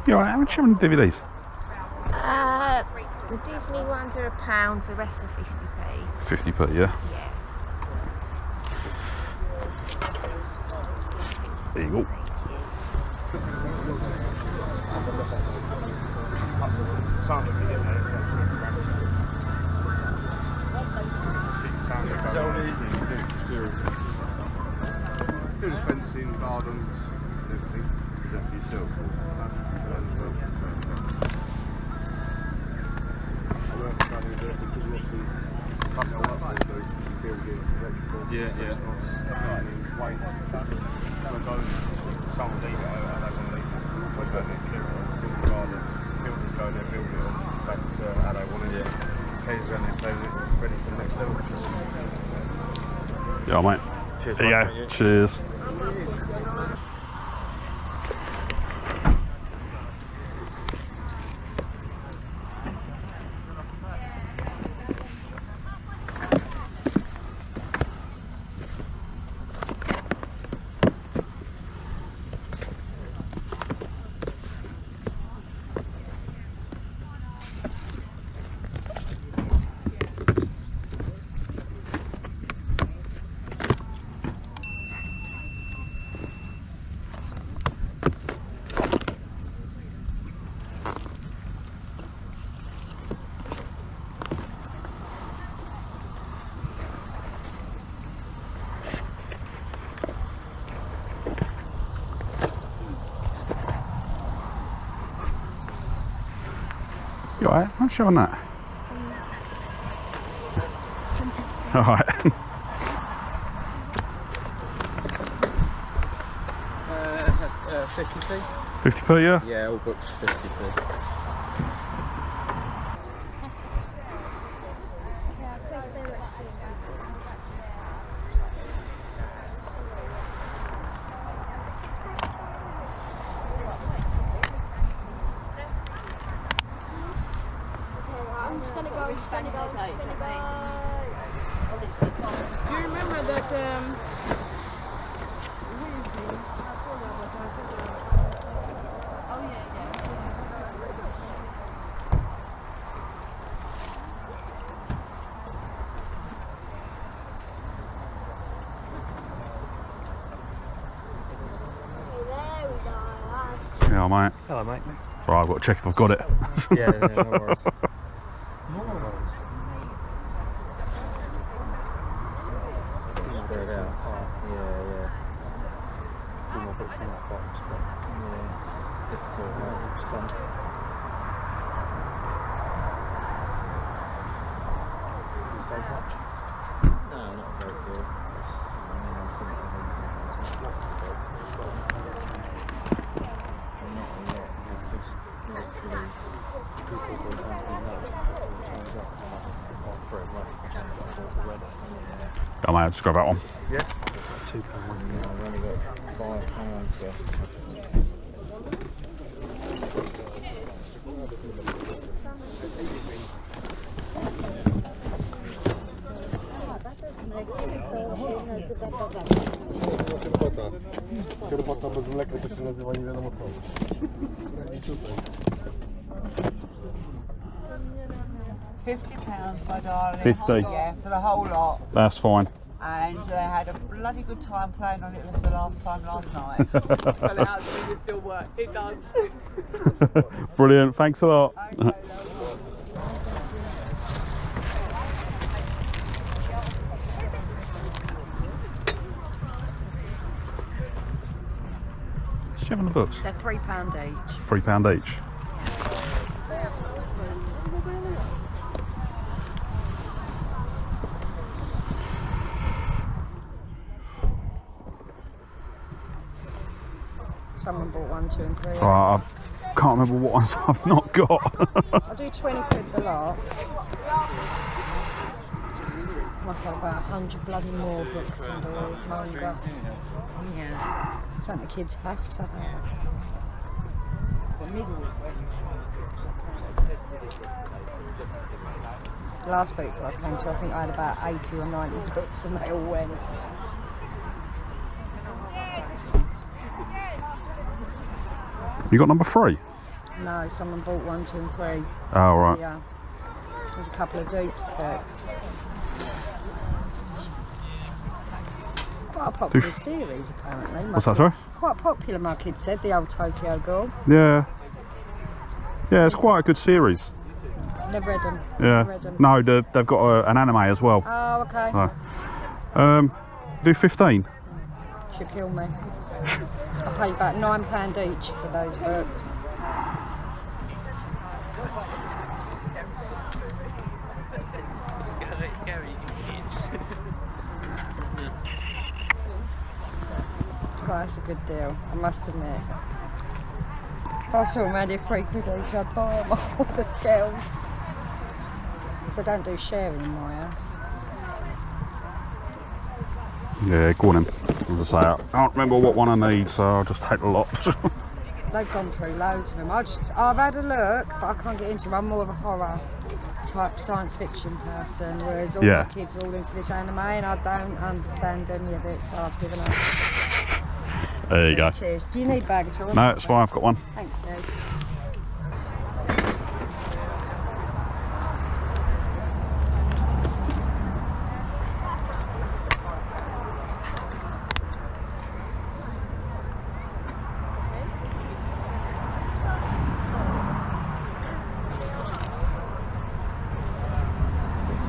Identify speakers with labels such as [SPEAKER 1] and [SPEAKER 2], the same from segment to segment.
[SPEAKER 1] You alright? How much are you having DVDs?
[SPEAKER 2] The Disney ones are £1, the rest are 50p.
[SPEAKER 1] 50p, yeah?
[SPEAKER 2] Yeah.
[SPEAKER 1] There you go.
[SPEAKER 3] Do the fencing, gardens, everything. Is that for yourself? Yeah, yeah. Some leave it out, they want to leave it. We've got it clear on the garden. Builders go there, build it on. Back to how they want it. Keys around there, play with it, ready for the next level.
[SPEAKER 1] Yeah, mate.
[SPEAKER 3] Cheers,
[SPEAKER 1] There you
[SPEAKER 3] mate.
[SPEAKER 1] go. Cheers. You alright? How much are you on that? Alright.
[SPEAKER 3] 50p?
[SPEAKER 1] 50p, yeah?
[SPEAKER 3] Yeah, all books 50p.
[SPEAKER 4] Do you remember that? Oh yeah.
[SPEAKER 1] Yeah, mate.
[SPEAKER 3] Hello, mate.
[SPEAKER 1] Right, I've got to check if I've got it.
[SPEAKER 3] Yeah, no worries. No worries. Spread it out. Oh, yeah. A few more bits in that box, but yeah, difficult, right? Some. So much? No, not a great deal. I'm thinking of anything not a lot. Just literally people who don't know turns up and offer it less than already.
[SPEAKER 1] Yeah, mate, I'll just grab that one.
[SPEAKER 3] Yeah. £2 one. Yeah, I've only got £5 left.
[SPEAKER 5] Kierbata bez mleka to się nazywa nie wiadomo co.
[SPEAKER 6] £50, my darling.
[SPEAKER 1] 50.
[SPEAKER 6] Yeah, for the whole lot.
[SPEAKER 1] That's fine.
[SPEAKER 6] And they had a bloody good time playing on it for the last time last night.
[SPEAKER 4] Well, it actually still work. It does.
[SPEAKER 1] Brilliant, thanks a lot.
[SPEAKER 6] Okay,
[SPEAKER 1] What's she having the books?
[SPEAKER 2] They're £3 each.
[SPEAKER 1] £3 each.
[SPEAKER 2] Someone bought 1, 2 and 3.
[SPEAKER 1] Right, I can't remember what ones I've not got.
[SPEAKER 2] I'll do 20 quid the lot. Must have about 100 bloody more books and doors, manga. Yeah. Something the kids have to have. Last book I came to, I think I had about 80 or 90 books and they all went.
[SPEAKER 1] You got number 3?
[SPEAKER 2] No, someone bought 1, 2 and 3.
[SPEAKER 1] Oh, right.
[SPEAKER 2] Yeah. There's a couple of duplicates. Quite a popular series, apparently.
[SPEAKER 1] What's that, sorry?
[SPEAKER 2] Quite popular, my kid said, the old Tokyo Ghoul.
[SPEAKER 1] Yeah. Yeah, it's quite a good series.
[SPEAKER 2] Never read them.
[SPEAKER 1] Yeah.
[SPEAKER 2] Never read them.
[SPEAKER 1] No, they've got an anime as well.
[SPEAKER 2] Oh, okay.
[SPEAKER 1] So, do 15.
[SPEAKER 2] Should kill me. I paid about £9 each for those books. God, that's a good deal, I must admit. If I saw them only £3 each, I'd buy them all the girls. Because I don't do sharing in my house.
[SPEAKER 1] Yeah, go on then. As I say, I can't remember what one I need, so I'll just take the lot.
[SPEAKER 2] They've gone through loads of them. I've had a look, but I can't get into them. I'm more of a horror type science fiction person, whereas all
[SPEAKER 1] Yeah.
[SPEAKER 2] my kids are all into this anime and I don't understand any of it, so I've given up.
[SPEAKER 1] There you go.
[SPEAKER 2] Cheers. Do you need a bag at all?
[SPEAKER 1] No, it's fine, I've got one.
[SPEAKER 2] Thank you.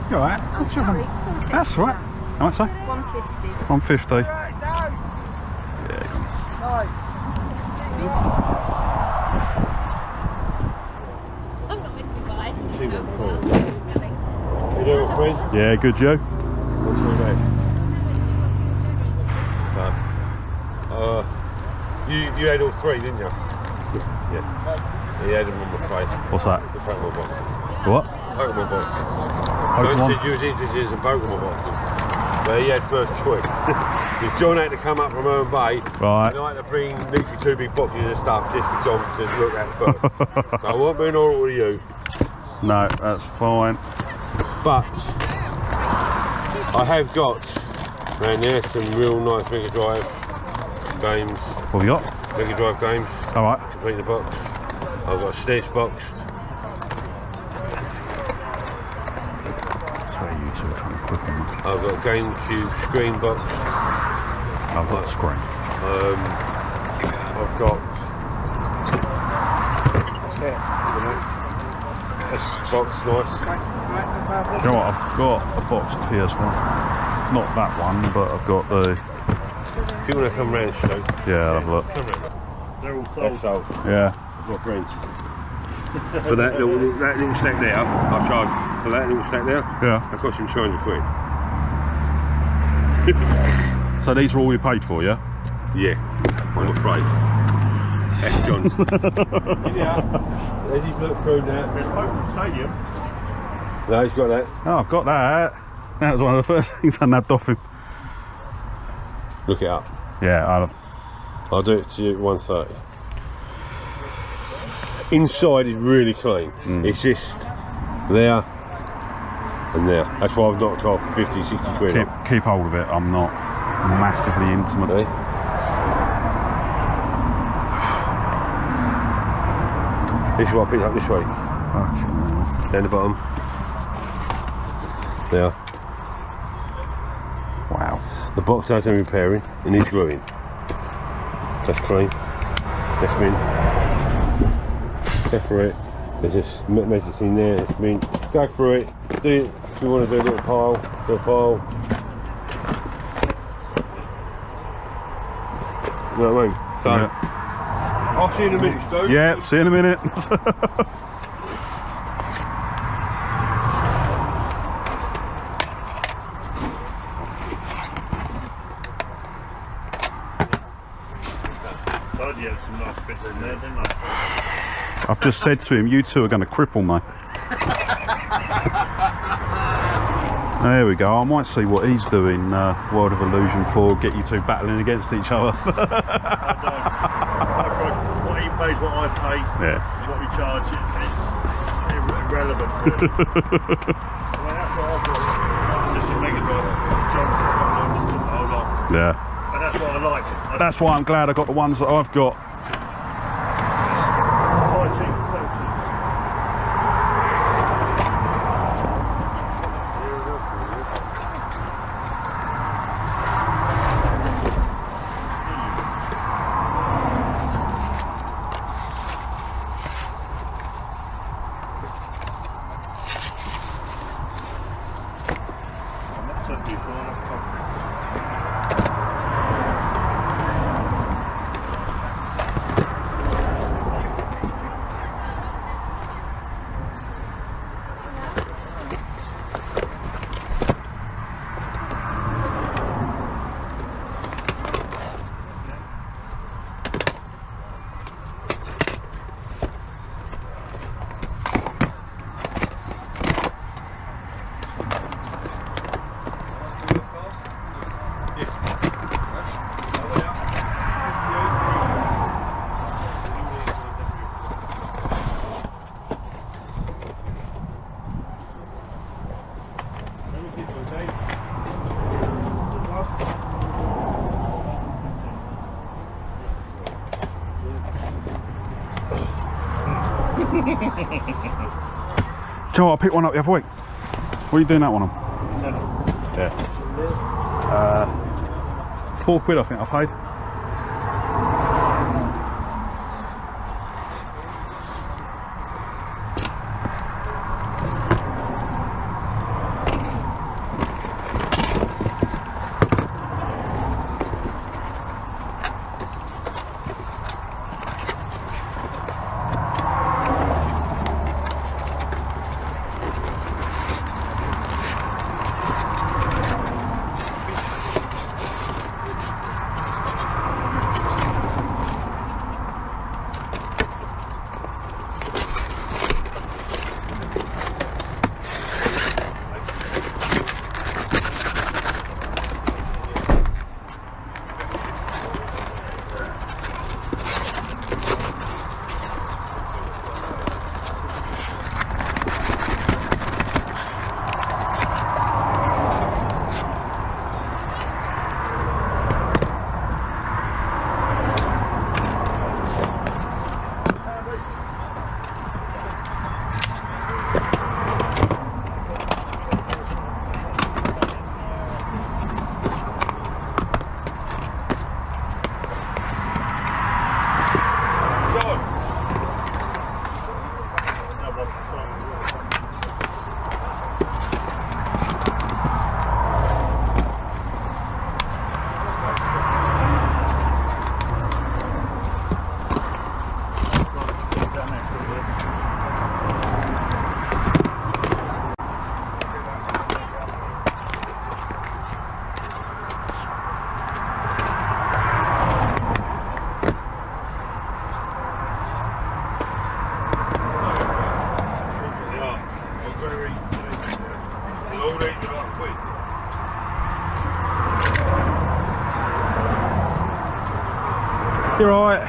[SPEAKER 1] You alright? That's all right. How much, say?
[SPEAKER 4] 150.
[SPEAKER 1] 150. Yeah, come on.
[SPEAKER 4] I'm not meant to be buying.
[SPEAKER 3] See what I'm trying. You doing, friend?
[SPEAKER 1] Yeah, good, Joe.
[SPEAKER 3] What's your name? You had all 3, didn't you? Yeah. You had them on my face.
[SPEAKER 1] What's that?
[SPEAKER 3] The Pokemon box.
[SPEAKER 1] What?
[SPEAKER 3] Pokemon box. John
[SPEAKER 1] Pokemon?
[SPEAKER 3] said you was interested in Pokemon boxes. But he had first choice. Because John had to come up from Herne Bay.
[SPEAKER 1] Right.
[SPEAKER 3] And I had to bring literally 2 big boxes of stuff just for John to look at first. So I won't be an oral to you.
[SPEAKER 1] No, that's fine.
[SPEAKER 3] But I have got around there some real nice Mega Drive games.
[SPEAKER 1] What have you got?
[SPEAKER 3] Mega Drive games.
[SPEAKER 1] Alright.
[SPEAKER 3] Complete the box. I've got a SNES box.
[SPEAKER 1] So you two are kind of quick on that.
[SPEAKER 3] I've got a GameCube screen box.
[SPEAKER 1] I've got the screen.
[SPEAKER 3] I've got this box, nice.
[SPEAKER 1] You know what? I've got a boxed PS1. Not that one, but I've got the.
[SPEAKER 3] If you want to come round, Stu.
[SPEAKER 1] Yeah, I'll have a look.
[SPEAKER 3] Come round. They're all sold.
[SPEAKER 1] Yeah.
[SPEAKER 3] I've got friends. For that little stack there, I'll charge for that little stack there.
[SPEAKER 1] Yeah.
[SPEAKER 3] That cost him 200 quid.
[SPEAKER 1] So these are all you paid for, yeah?
[SPEAKER 3] Yeah, I'm afraid. That's John. As you look through now.
[SPEAKER 5] There's Pokemon Stadium.
[SPEAKER 3] No, he's got that.
[SPEAKER 1] Oh, I've got that. That was one of the first things I nabbed off him.
[SPEAKER 3] Look it up.
[SPEAKER 1] Yeah,
[SPEAKER 3] I'll do it to you at 1:30. Inside is really clean. It's just there and there. That's why I've knocked off 50, 60 quid off.
[SPEAKER 1] keep hold of it. I'm not massively intimate.
[SPEAKER 3] Okay. This is what I picked up this week.
[SPEAKER 1] Okay.
[SPEAKER 3] Down the bottom. There.
[SPEAKER 1] Wow.
[SPEAKER 3] The box does need repairing and needs gluing. That's clean. That's mint. Go for it. There's just magic in there. It's mint. Go for it. Do it. If you want to do a little pile, do a pile. You know what I mean? So,
[SPEAKER 1] Yeah.
[SPEAKER 3] I'll see you in a minute, Stu.
[SPEAKER 1] Yeah, see you in a minute.
[SPEAKER 5] Some nice bits in there, didn't I?
[SPEAKER 1] I've just said to him, you two are going to cripple me. There we go. I might see what he's doing, World of Illusion 4, get you two battling against each other.
[SPEAKER 5] What he pays, what I pay,
[SPEAKER 1] Yeah.
[SPEAKER 5] what we charge, it's irrelevant. Really. I mean, that's what I've got. It's just a Mega Drive. John's just got one, just took the whole lot.
[SPEAKER 1] Yeah.
[SPEAKER 5] And that's what I like.
[SPEAKER 1] That's why I'm glad I got the ones that I've got.
[SPEAKER 5] Hygiene.
[SPEAKER 1] Joe, I picked one up the other week. What are you doing that one on? Yeah. £4 I think I paid. You're right.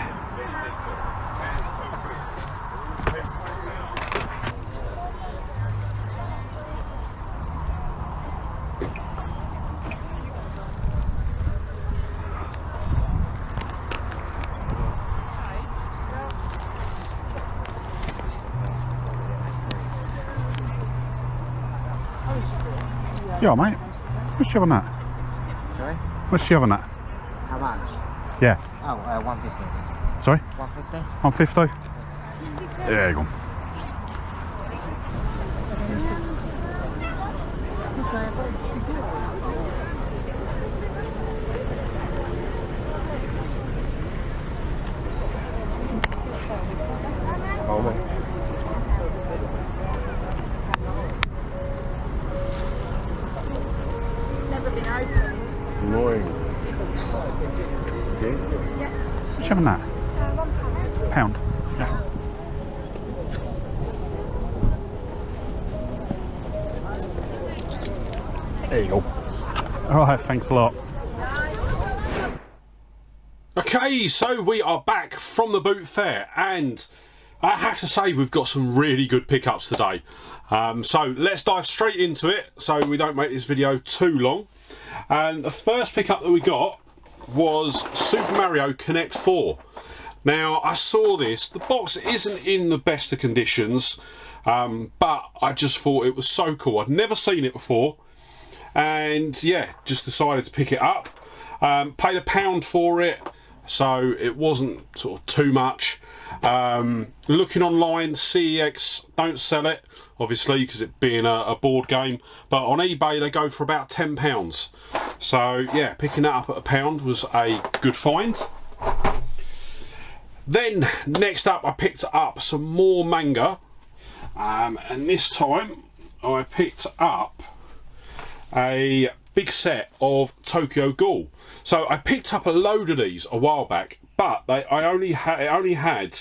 [SPEAKER 1] Yeah, mate. What's you having that?
[SPEAKER 6] Sorry?
[SPEAKER 1] What's you having that?
[SPEAKER 6] How much?
[SPEAKER 1] Yeah.
[SPEAKER 6] Oh, 150.
[SPEAKER 1] Sorry?
[SPEAKER 6] 150?
[SPEAKER 1] 150? There you go.
[SPEAKER 3] Oh, mate.
[SPEAKER 4] Never been opened.
[SPEAKER 3] Annoying. Okay.
[SPEAKER 1] What's you having that?
[SPEAKER 4] £1.
[SPEAKER 1] Pound. Yeah. There you go. Alright, thanks a lot. Okay, so we are back from the boot fair, and I have to say we've got some really good pickups today. So let's dive straight into it so we don't make this video too long. And the first pickup that we got was Super Mario Connect 4. Now, I saw this. The box isn't in the best of conditions, but I just thought it was so cool. I'd never seen it before, and yeah, just decided to pick it up. Paid £1 for it, so it wasn't sort of too much. Looking online, CEX don't sell it, obviously, because it being a board game, but on eBay they go for about £10. So yeah, picking that up at £1 was a good find. Then next up, I picked up some more manga, and this time I picked up a big set of Tokyo Ghoul. So I picked up a load of these a while back, but it only had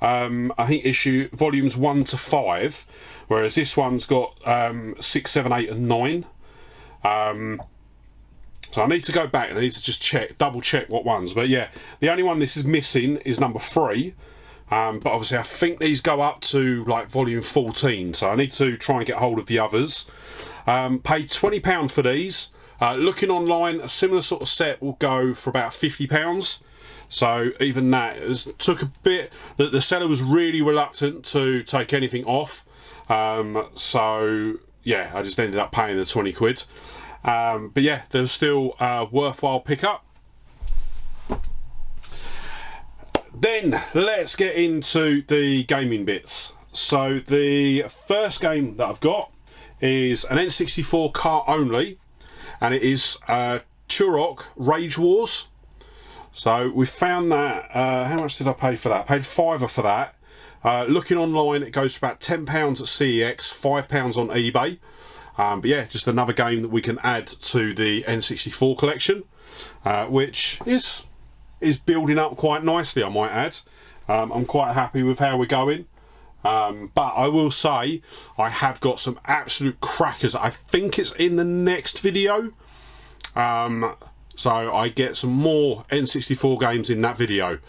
[SPEAKER 1] I think volumes 1 to 5, whereas this one's got 6, 7, 8 and 9. So I need to go back and I need to just double check what ones. But yeah, the only one this is missing is number 3. But obviously I think these go up to like volume 14, so I need to try and get hold of the others. Paid £20 for these. Looking online, a similar sort of set will go for about £50. So even that took a bit. The seller was really reluctant to take anything off. So yeah, I just ended up paying the 20 quid. But yeah, there's still a worthwhile pickup. Then let's get into the gaming bits. So the first game that I've got is an N64 cart only, and it is 𝙁𝙬𝙧𝙤 Rage Wars. So we found that, how much did I pay for that? I paid £5 for that. Looking online, it goes for about £10 at CEX, £5 on eBay. But yeah, just another game that we can add to the N64 collection, which is building up quite nicely, I might add. I'm quite happy with how we're going. But I will say I have got some absolute crackers. I think it's in the next video. So I get some more N64 games in that video,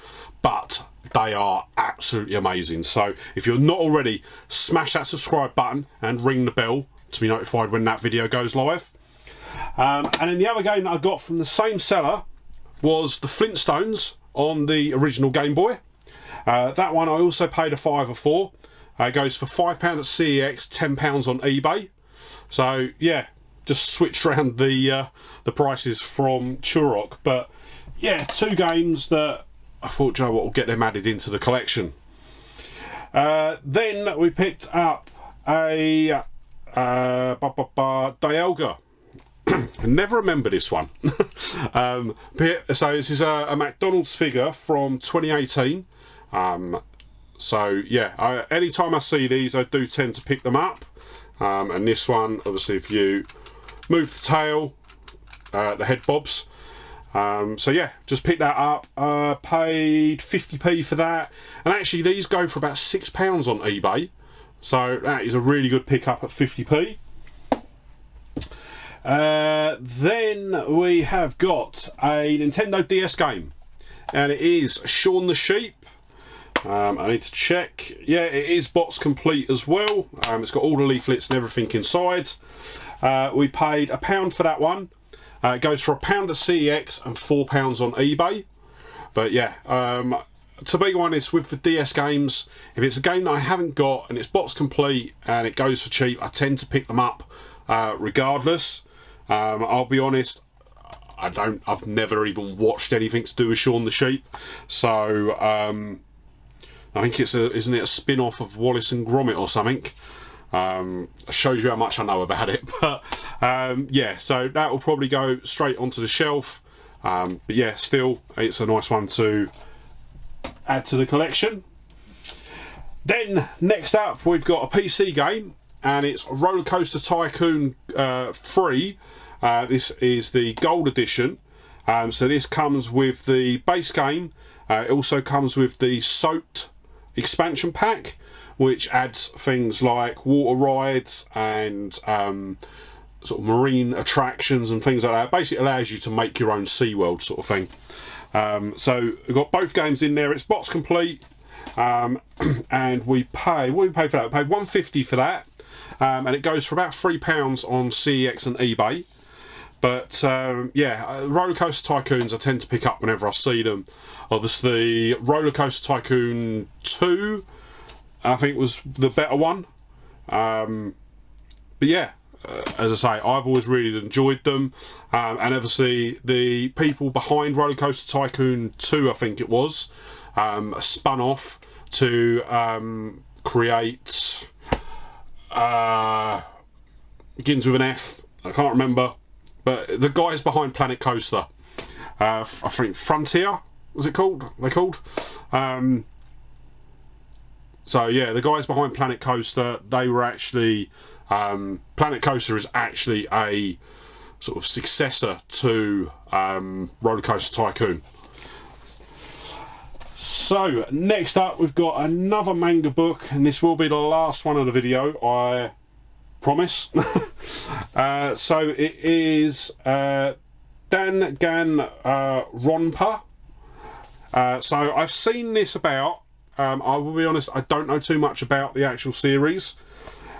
[SPEAKER 1] but they are absolutely amazing. So if you're not already, smash that subscribe button and ring the bell to be notified when that video goes live. And then the other game that I got from the same seller was the Flintstones on the original Game Boy. That one I also paid a £5 for. It goes for £5 at CEX, £10 on eBay. So yeah, just switched around the prices from 𝙁𝙬𝙧𝙤. But yeah, two games that I thought, Joe, what will get them added into the collection. Then we picked up a 𝙁𝙬𝙤𝙧. I never remember this one. So this is a McDonald's figure from 2018. So yeah, anytime I see these, I do tend to pick them up. And this one, obviously, if you move the tail, the head bobs. So yeah, just picked that up. Paid 50p for that, and actually these go for about £6 on eBay. So that is a really good pickup at 50p. Then we have got a Nintendo DS game, and it is 𝘽𝙤𝙀 the Sheep. I need to check. Yeah, it is box complete as well. It's got all the leaflets and everything inside. We paid £1 for that one. It goes for £1 at CEX and £4 on eBay. But yeah, to be honest, with the DS games, if it's a game that I haven't got and it's box complete and it goes for cheap, I tend to pick them up regardless. I'll be honest, I've never even watched anything to do with 𝘽𝙤𝙀 the Sheep. So I think it's isn't it a spin-off of Wallace and Gromit or something? Shows you how much I know about it. But yeah, so that will probably go straight onto the shelf. But yeah, still, it's a nice one to add to the collection. Then next up, we've got a PC game, and it's Roller Coaster Tycoon 3. This is the Gold Edition. So this comes with the base game. It also comes with the soaked expansion pack, which adds things like water rides and sort of marine attractions and things like that. Basically allows you to make your own SeaWorld sort of thing. So we've got both games in there. It's box complete, and we pay, what did we pay for that? We paid £1.50 for that, and it goes for about £3 on CEX and eBay. But yeah, Roller Coaster Tycoons I tend to pick up whenever I see them. Obviously, Roller Coaster Tycoon 2, I think, was the better one. But yeah, as I say, I've always really enjoyed them. And obviously, the people behind Roller Coaster Tycoon 2, I think it was, spun off to create... begins with an F, I can't remember. But the guys behind Planet Coaster, I think Frontier, was it called? They called. So yeah, the guys behind Planet Coaster, they were actually Planet Coaster is actually a sort of successor to Roller Coaster Tycoon. So next up, we've got another manga book, and this will be the last one of the video, I promise. So it is Danganronpa. So I've seen this about. I will be honest, I don't know too much about the actual series,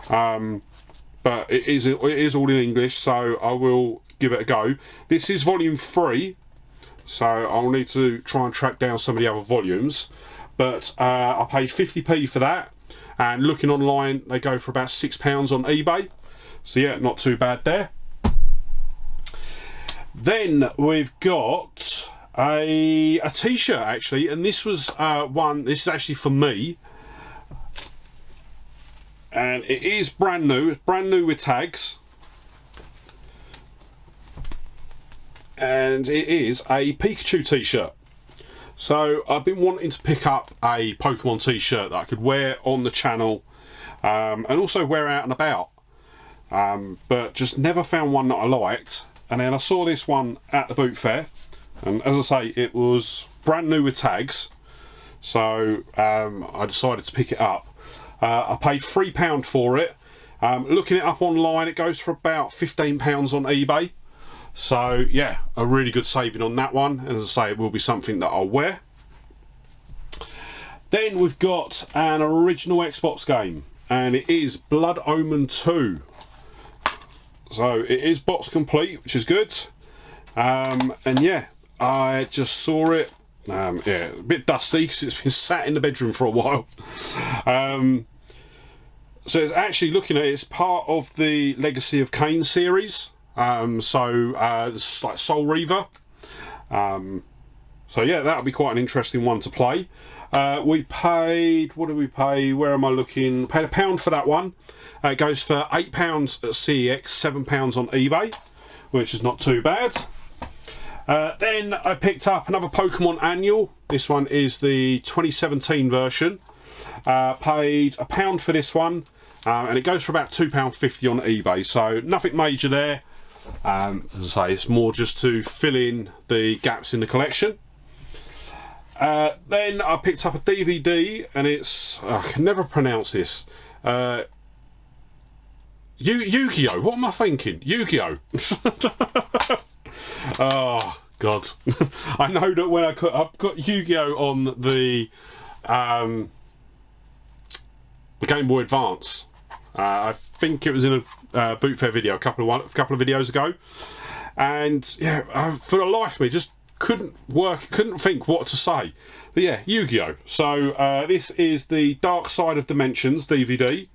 [SPEAKER 1] but it is all in English, so I will give it a go. This is volume 3, so I'll need to try and track down some of the other volumes. But I paid 50p for that, and looking online they go for about £6 on eBay, so yeah, not too bad there. Then we've got a t-shirt actually, and this was this is actually for me, and it is brand new. It's brand new with tags, and it is a Pikachu t-shirt. So I've been wanting to pick up a Pokemon t-shirt that I could wear on the channel, and also wear out and about, but just never found one that I liked. And then I saw this one at the boot fair, and as I say, it was brand new with tags, so I decided to pick it up. I paid £3 for it. Looking it up online, it goes for about £15 on eBay. So yeah, a really good saving on that one, and as I say, it will be something that I'll wear. Then we've got an original Xbox game, and it is Blood Omen 2. So it is box complete, which is good. And yeah, I just saw it. Yeah, a bit dusty because it's been sat in the bedroom for a while. So it's actually, looking at it, it's part of the Legacy of Kain series. It's like Soul Reaver. So yeah, that'll be quite an interesting one to play. We paid, what did we pay? Where am I looking? Paid £1 for that one. It goes for £8 at CEX, £7 on eBay, which is not too bad. Then I picked up another Pokemon Annual. This one is the 2017 version. Paid £1 for this one, and it goes for about £2.50 on eBay. So nothing major there. As I say, it's more just to fill in the gaps in the collection. Then I picked up a DVD, and it's, I can never pronounce this. Yu-Gi-Oh! What am I thinking? Yu-Gi-Oh! Oh God! I know that when I've got Yu-Gi-Oh! On the Game Boy Advance. I think it was in a boot fair video a couple of videos ago, and yeah, for the life of me, just couldn't think what to say. But yeah, Yu-Gi-Oh! So this is the Dark Side of Dimensions DVD,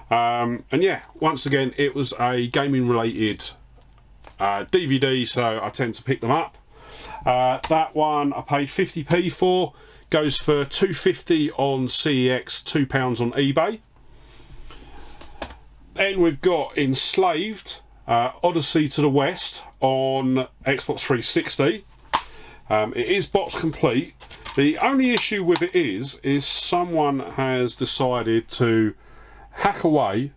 [SPEAKER 1] and yeah, once again, it was a gaming related DVD, so I tend to pick them up. That one I paid 50p for, goes for £2.50 on CEX, £2 on eBay. Then we've got Enslaved, Odyssey to the West on Xbox 360. It is box complete. The only issue with it is someone has decided to hack away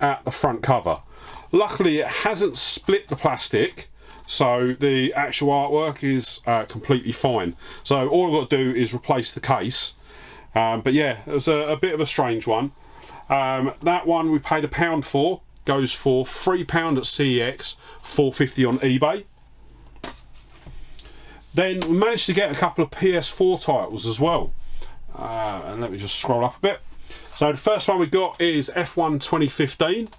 [SPEAKER 1] at the front cover. Luckily, it hasn't split the plastic, so the actual artwork is completely fine. So all I've got to do is replace the case. But yeah, it was a bit of a strange one. That one we paid £1 for, goes for £3 at CEX, £4.50 on eBay. Then we managed to get a couple of PS4 titles as well. And let me just scroll up a bit. So the first one we got is F1 2015.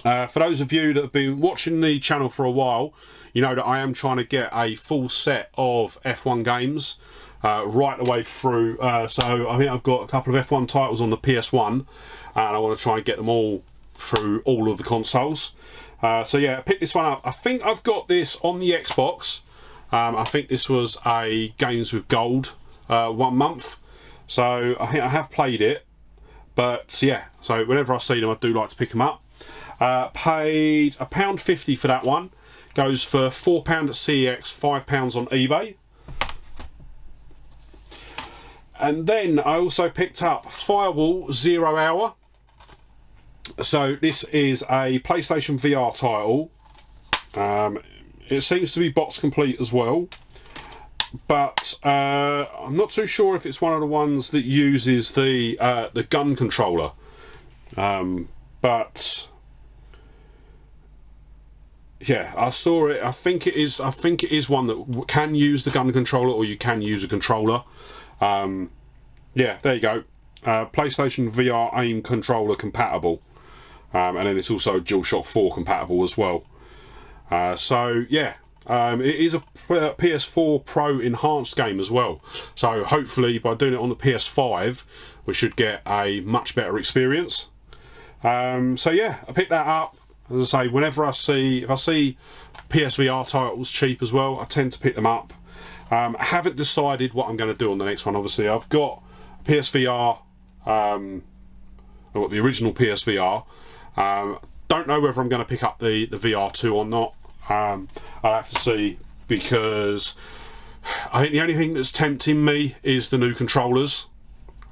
[SPEAKER 1] For those of you that have been watching the channel for a while, you know that I am trying to get a full set of F1 games right the way through. So I think I've got a couple of F1 titles on the PS1, and I want to try and get them all through all of the consoles. So yeah, I picked this one up. I think I've got this on the Xbox. I think this was a Games with Gold 1 month. So I think I have played it. But yeah, so whenever I see them, I do like to pick them up. Paid £1.50 for that one. Goes for £4 at CEX, £5 on eBay. And then I also picked up Firewall 0 Hour. So this is a PlayStation VR title. It seems to be box complete as well. But I'm not too sure if it's one of the ones that uses the gun controller. But yeah, I saw it. I think it is one that can use the gun controller, or you can use a controller. Yeah, there you go. PlayStation VR aim controller compatible, and then it's also DualShock 4 compatible as well. So yeah, It is a PS4 Pro enhanced game as well, so hopefully by doing it on the PS5 we should get a much better experience. So yeah, I picked that up. As I say, whenever if I see PSVR titles cheap as well, I tend to pick them up. I haven't decided what I'm going to do on the next one. Obviously I've got PSVR, I've got the original PSVR. Don't know whether I'm going to pick up the VR2 or not. I'll have to see, because I think the only thing that's tempting me is the new controllers.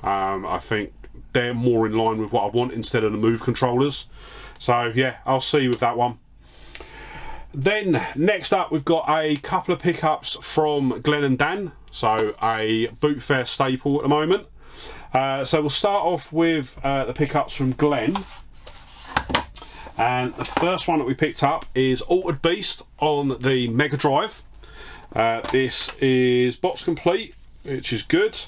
[SPEAKER 1] I think they're more in line with what I want instead of the Move controllers. So yeah, I'll see with that one. Then next up we've got a couple of pickups from Glenn and Dan, so a boot fair staple at the moment. So we'll start off with the pickups from Glenn. And the first one that we picked up is Altered Beast on the Mega Drive. This is box complete, which is good.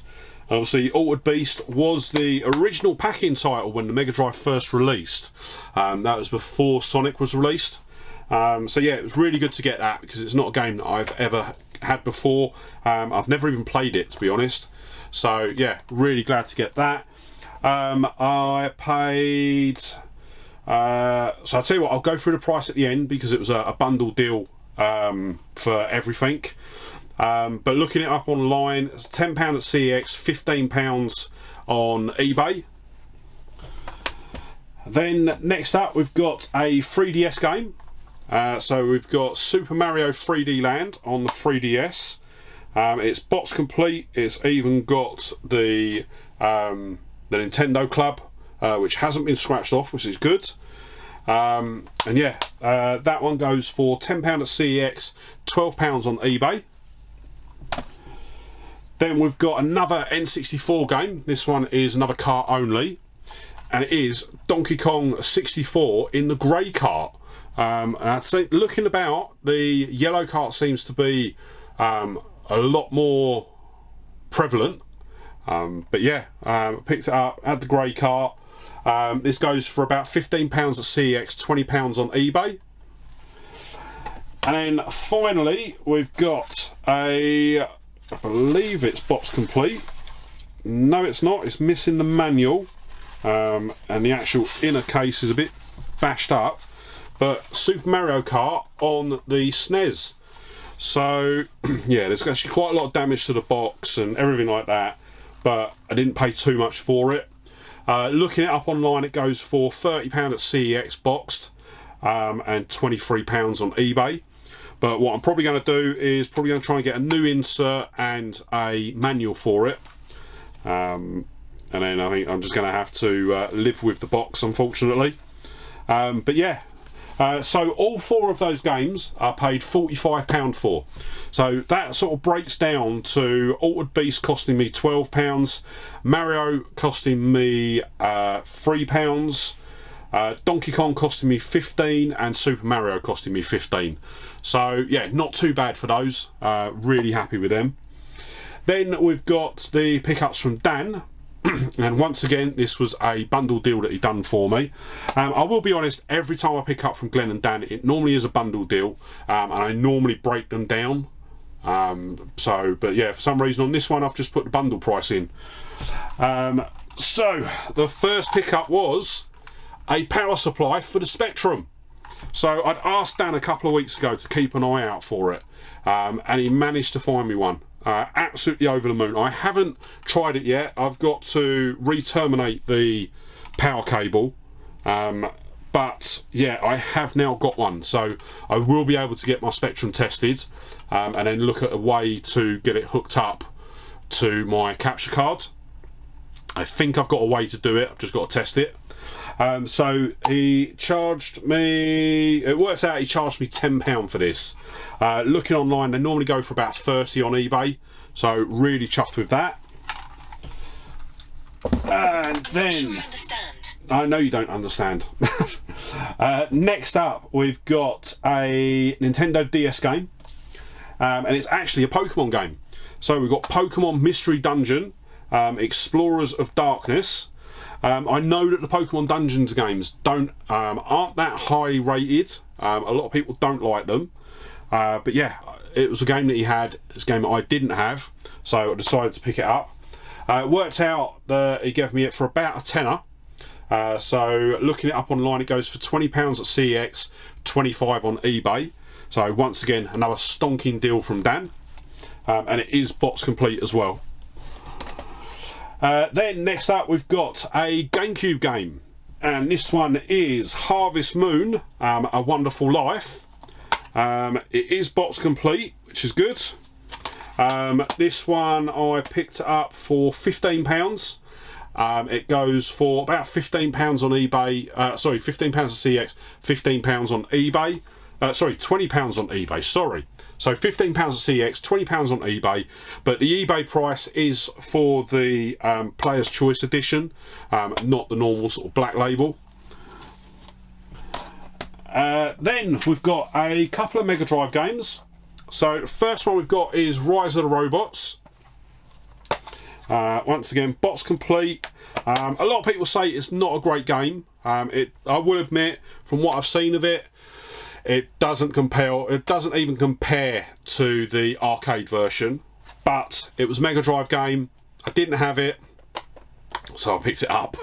[SPEAKER 1] Obviously Altered Beast was the original pack-in title when the Mega Drive first released. That was before Sonic was released. So yeah, it was really good to get that, because it's not a game that I've ever had before. I've never even played it, to be honest. So yeah, really glad to get that. I paid... so I'll tell you what, I'll go through the price at the end, because it was a bundle deal for everything. But looking it up online, it's £10 at CEX, £15 on eBay. Then next up we've got a 3DS game. So we've got Super Mario 3D Land on the 3DS. It's box complete. It's even got the Nintendo Club, which hasn't been scratched off, which is good. And yeah, that one goes for £10 at CEX, £12 on eBay. Then we've got another N64 game. This one is another cart only, and it is Donkey Kong 64 in the grey cart. And I'd say, looking about, the yellow cart seems to be a lot more prevalent. But yeah, picked it up, had the grey cart. This goes for about £15 at CEX, £20 on eBay. And then finally we've got I believe it's box complete. No, it's not. It's missing the manual, and the actual inner case is a bit bashed up. But Super Mario Kart on the SNES. So yeah, there's actually quite a lot of damage to the box and everything like that, but I didn't pay too much for it. Looking it up online, it goes for £30 at CEX boxed, and £23 on eBay. But what I'm probably going to do is probably going to try and get a new insert and a manual for it. And then I think I'm just going to have to live with the box, unfortunately. But yeah, so all four of those games I paid £45 for. So that sort of breaks down to Altered Beast costing me £12, Mario costing me £3, Donkey Kong costing me £15, and Super Mario costing me £15. So yeah, not too bad for those. Really happy with them. Then we've got the pickups from Dan. And once again, this was a bundle deal that he done for me. I will be honest, every time I pick up from Glenn and Dan, it normally is a bundle deal, and I normally break them down. But yeah, for some reason on this one I've just put the bundle price in. So the first pickup was a power supply for the Spectrum. So I'd asked Dan a couple of weeks ago to keep an eye out for it, and he managed to find me one. Absolutely over the moon. I haven't tried it yet. I've got to re-terminate the power cable, but yeah, I have now got one, so I will be able to get my Spectrum tested, and then look at a way to get it hooked up to my capture card. I think I've got a way to do it. I've just got to test it. So he charged me, it works out he charged me £10 for this. Looking online, they normally go for about 30 on eBay, so really chuffed with that. And then I know you don't understand. Next up we've got a Nintendo DS game, and it's actually a Pokemon game. So we've got Pokemon Mystery Dungeon, Explorers of Darkness. I know that the Pokemon Dungeons games aren't that high rated. A lot of people don't like them. But yeah, it was a game that he had. It's a game that I didn't have, so I decided to pick it up. It worked out that he gave me it for about a tenner. So looking it up online, it goes for £20 at CEX, 25 on eBay. So once again, another stonking deal from Dan, and it is box complete as well. Then next up, we've got a GameCube game, and this one is Harvest Moon: A Wonderful Life. It is box complete, which is good. This one I picked up for £15. It goes for about £15 on eBay. Sorry, £15 at CX, £15 on eBay. Sorry, £20 on eBay. Sorry. So £15 at CX, £20 on eBay. But the eBay price is for the Player's Choice Edition, not the normal sort of black label. Then we've got a couple of Mega Drive games. So the first one we've got is Rise of the Robots. Once again, box complete. A lot of people say it's not a great game. I will admit, from what I've seen of it, it doesn't compare. It doesn't even compare to the arcade version. But it was a Mega Drive game. I didn't have it, so I picked it up.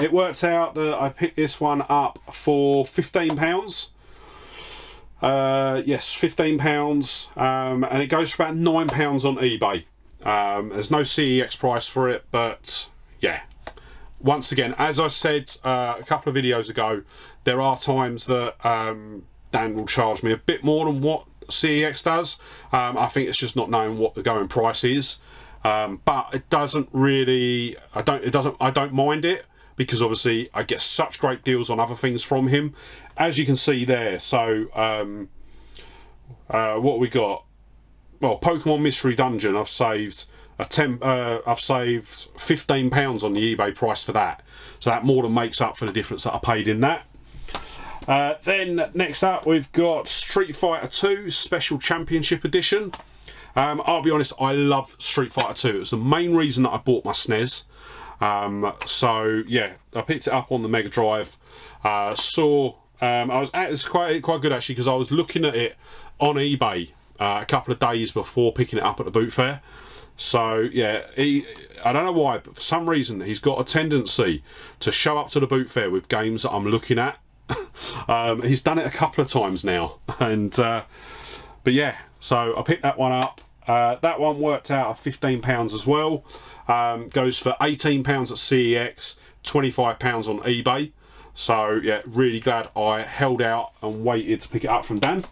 [SPEAKER 1] It worked out that I picked this one up for £15. Yes, £15, and it goes for about £9 on eBay. There's no CEX price for it, but yeah, once again, as I said a couple of videos ago, there are times that Dan will charge me a bit more than what CEX does. I think it's just not knowing what the going price is, but it doesn't really, I don't mind it, because obviously I get such great deals on other things from him, as you can see there. So what we got? Well, Pokemon Mystery Dungeon, I've saved £15 on the eBay price for that, so that more than makes up for the difference that I paid in that. Then next up, we've got Street Fighter 2 Special Championship Edition. I'll be honest, I love Street Fighter 2. It's the main reason that I bought my SNES. So yeah, I picked it up on the Mega Drive. It's quite good actually, because I was looking at it on eBay a couple of days before picking it up at the boot fair. So yeah, I don't know why, but for some reason he's got a tendency to show up to the boot fair with games that I'm looking at. He's done it a couple of times now, and but yeah, so I picked that one up. That one worked out at £15 as well. Goes for £18 at CEX, £25 on eBay. So yeah, really glad I held out and waited to pick it up from Dan.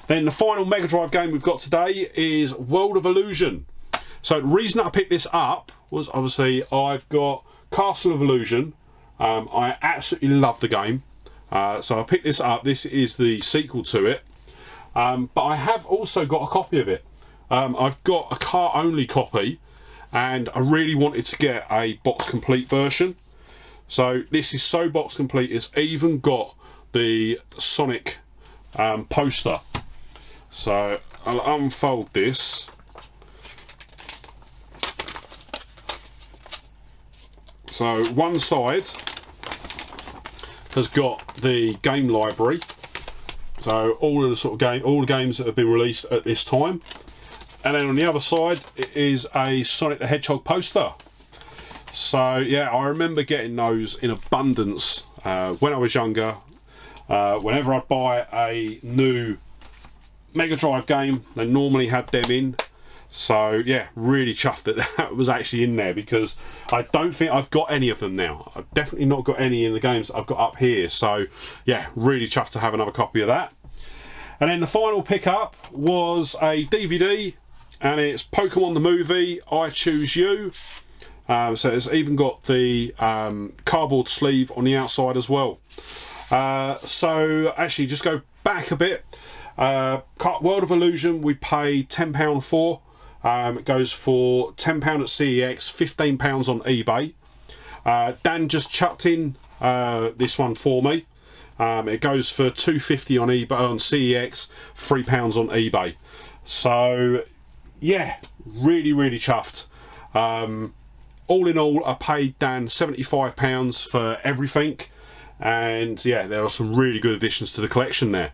[SPEAKER 1] Then the final Mega Drive game we've got today is World of Illusion. So the reason I picked this up was obviously I've got Castle of Illusion. I absolutely love the game. So I picked this up. This is the sequel to it. But I have also got a copy of it. I've got a car-only copy, and I really wanted to get a box complete version. So this is so box complete, it's even got the Sonic poster. So I'll unfold this. So one side has got the game library, so all of the sort of all the games that have been released at this time, and then on the other side it is a Sonic the Hedgehog poster. So yeah, I remember getting those in abundance when I was younger. Whenever I'd buy a new Mega Drive game, they normally had them in. So yeah, really chuffed that that was actually in there, because I don't think I've got any of them now. I've definitely not got any in the games that I've got up here. So yeah, really chuffed to have another copy of that. And then the final pickup was a DVD, and it's Pokemon the Movie, I Choose You. So it's even got the cardboard sleeve on the outside as well. So actually, just go back a bit. World of Illusion we paid £10 for. It goes for £10 at CEX, £15 on eBay. Dan just chucked in this one for me. It goes for £2.50 on eBay, on CEX, £3 on eBay. So yeah, really chuffed. All in all, I paid Dan £75 for everything, and yeah, there are some really good additions to the collection there.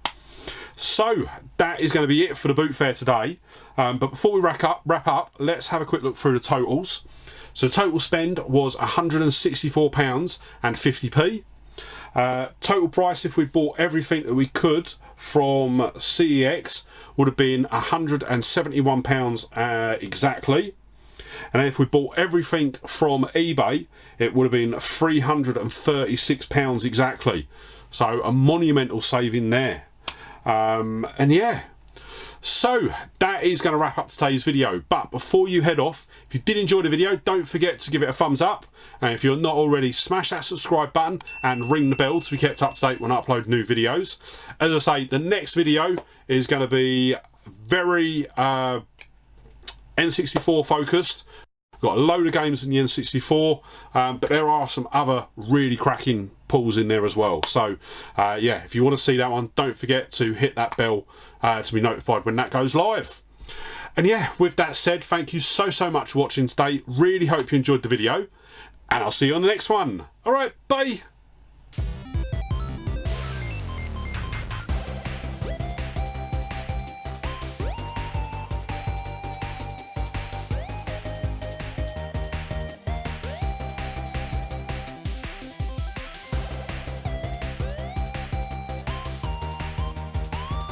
[SPEAKER 1] So that is going to be it for the boot fair today. But before we wrap up, let's have a quick look through the totals. So the total spend was £164.50. Total price, if we bought everything that we could from CEX, would have been £171 exactly. And if we bought everything from eBay, it would have been £336 exactly. So a monumental saving there. And yeah, so that is going to wrap up today's video. But before you head off, if you did enjoy the video, don't forget to give it a thumbs up. And if you're not already, smash that subscribe button and ring the bell to be kept up to date when I upload new videos. As I say, the next video is going to be very N64 focused. We've got a load of games in the N64, but there are some other really cracking pulls in there as well. So yeah, if you want to see that one, don't forget to hit that bell to be notified when that goes live. And yeah, with that said, thank you so much for watching today. Really hope you enjoyed the video, and I'll see you on the next one. All right, bye.